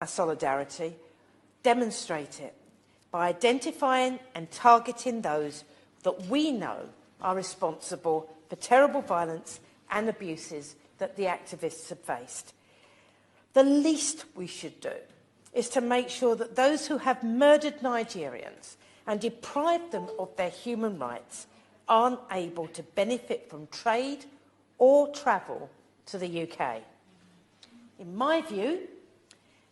our solidarity, demonstrate it by identifying and targeting those that we know are responsible for terrible violence and abuses that the activists have faced. The least we should do is to make sure that those who have murdered Nigerians and deprived them of their human rights aren't able to benefit from trade or travel to the UK. In my view,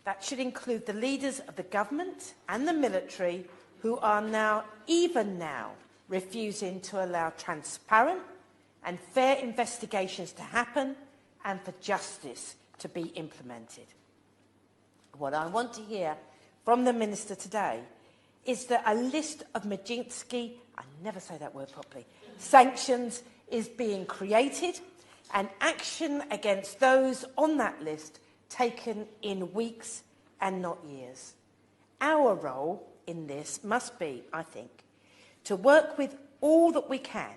that should include the leaders of the government and the military who are now, even now, refusing to allow transparent and fair investigations to happen and for justice to be implemented. What I want to hear from the Minister today is that a list of Majinsky, I never say that word properly, sanctions is being created and action against those on that list taken in weeks and not years. Our role in this must be, I think, to work with all that we can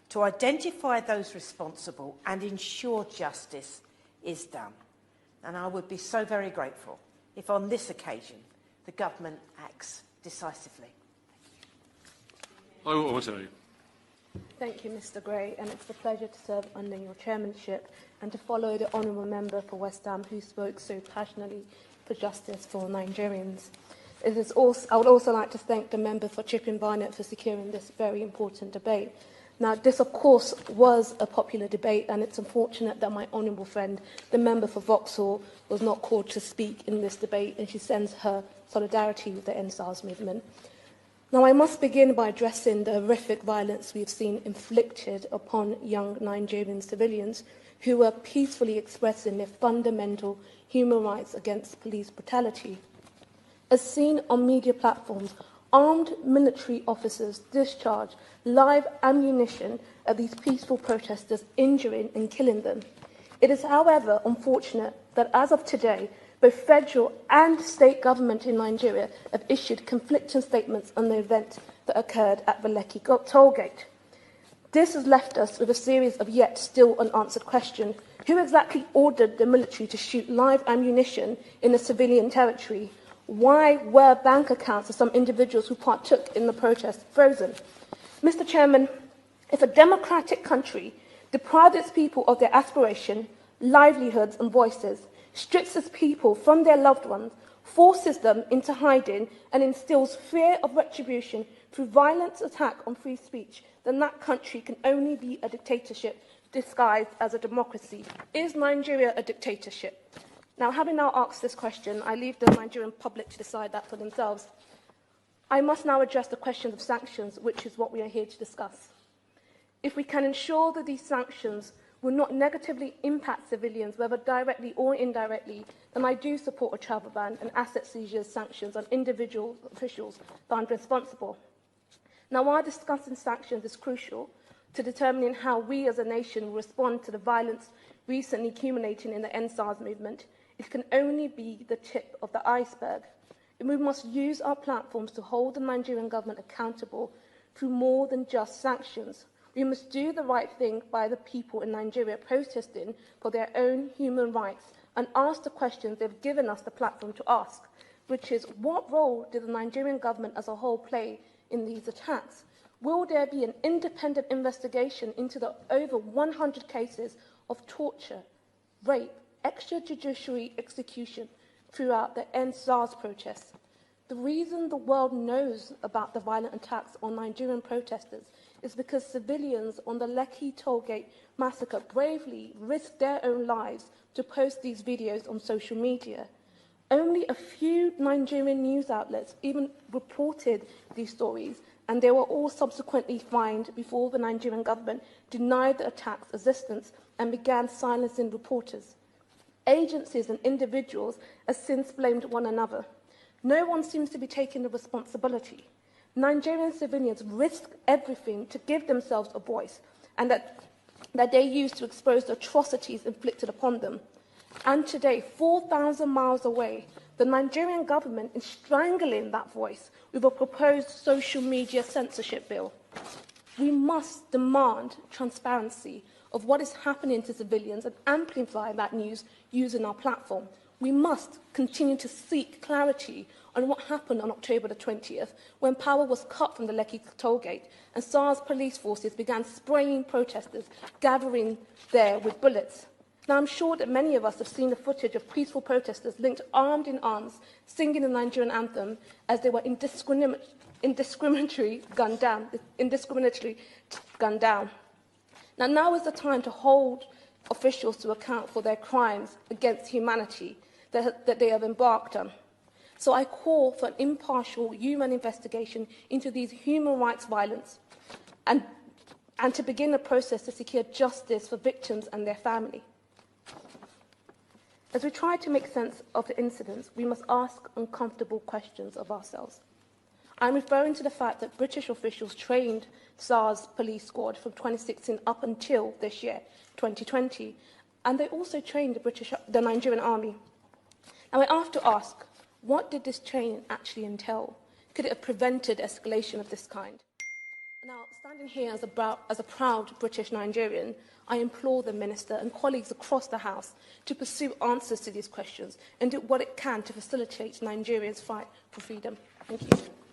to identify those responsible and ensure justice is done. And I would be so very grateful if on this occasion the government acts decisively. Thank you, Mr Gray, and it's a pleasure to serve under your chairmanship and to follow the honourable member for West Ham who spoke so passionately for justice for Nigerians. I would also like to thank the member for Chipping Barnett for securing this very important debate. Now, this, of course, was a popular debate, and it's unfortunate that my honourable friend, the member for Vauxhall, was not called to speak in this debate, and she sends her solidarity with the Endsars movement. Now, I must begin by addressing the horrific violence we've seen inflicted upon young Nigerian civilians who were peacefully expressing their fundamental human rights against police brutality. As seen on media platforms, armed military officers discharge live ammunition at these peaceful protesters, injuring and killing them. It is, however, unfortunate that as of today, both federal and state government in Nigeria have issued conflicting statements on the event that occurred at the Leki tolgate. This has left us with a series of yet still unanswered questions. Who exactly ordered the military to shoot live ammunition in a civilian territory? Why were bank accounts of some individuals who partook in the protest frozen? Mr Chairman, if a democratic country deprives its people of their aspiration, livelihoods and voices, strips its people from their loved ones, forces them into hiding and instills fear of retribution through violent attack on free speech, then that country can only be a dictatorship disguised as a democracy. Is Nigeria a dictatorship? Now, having now asked this question, I leave the Nigerian public to decide that for themselves. I must now address the question of sanctions, which is what we are here to discuss. If we can ensure that these sanctions will not negatively impact civilians, whether directly or indirectly, then I do support a travel ban and asset seizure sanctions on individual officials found responsible. Now, while discussing sanctions is crucial to determining how we as a nation will respond to the violence recently accumulating in the Endsars movement, it can only be the tip of the iceberg. We must use our platforms to hold the Nigerian government accountable through more than just sanctions. We must do the right thing by the people in Nigeria protesting for their own human rights and ask the questions they've given us the platform to ask, which is, what role did the Nigerian government as a whole play in these attacks? Will there be an independent investigation into the over 100 cases of torture, rape, extrajudicial execution throughout the Endsars protests? The reason the world knows about the violent attacks on Nigerian protesters is because civilians on the Leki tollgate massacre bravely risked their own lives to post these videos on social media. Only a few Nigerian news outlets even reported these stories, and they were all subsequently fined before the Nigerian government denied the attack's existence and began silencing reporters. Agencies and individuals have since blamed one another. No one seems to be taking the responsibility. Nigerian civilians risk everything to give themselves a voice, and that they use to expose the atrocities inflicted upon them. And today, 4,000 miles away, the Nigerian government is strangling that voice with a proposed social media censorship bill. We must demand transparency of what is happening to civilians and amplify that news using our platform. we must continue to seek clarity on what happened on October the 20th, when power was cut from the Leki tolgate and SARS police forces began spraying protesters gathering there with bullets. Now, I'm sure that many of us have seen the footage of peaceful protesters linked armed in arms, singing the Nigerian anthem as they were indiscriminately gunned down. Now is the time to hold officials to account for their crimes against humanity that they have embarked on. So I call for an impartial human investigation into these human rights violence and to begin a process to secure justice for victims and their family. As we try to make sense of the incidents, we must ask uncomfortable questions of ourselves. I'm referring to the fact that British officials trained SARS police squad from 2016 up until this year, 2020, and they also trained the Nigerian army. Now, I have to ask, what did this training actually entail? Could it have prevented escalation of this kind? Now, standing here as a proud British Nigerian, I implore the Minister and colleagues across the House to pursue answers to these questions and do what it can to facilitate Nigerians' fight for freedom. Thank you.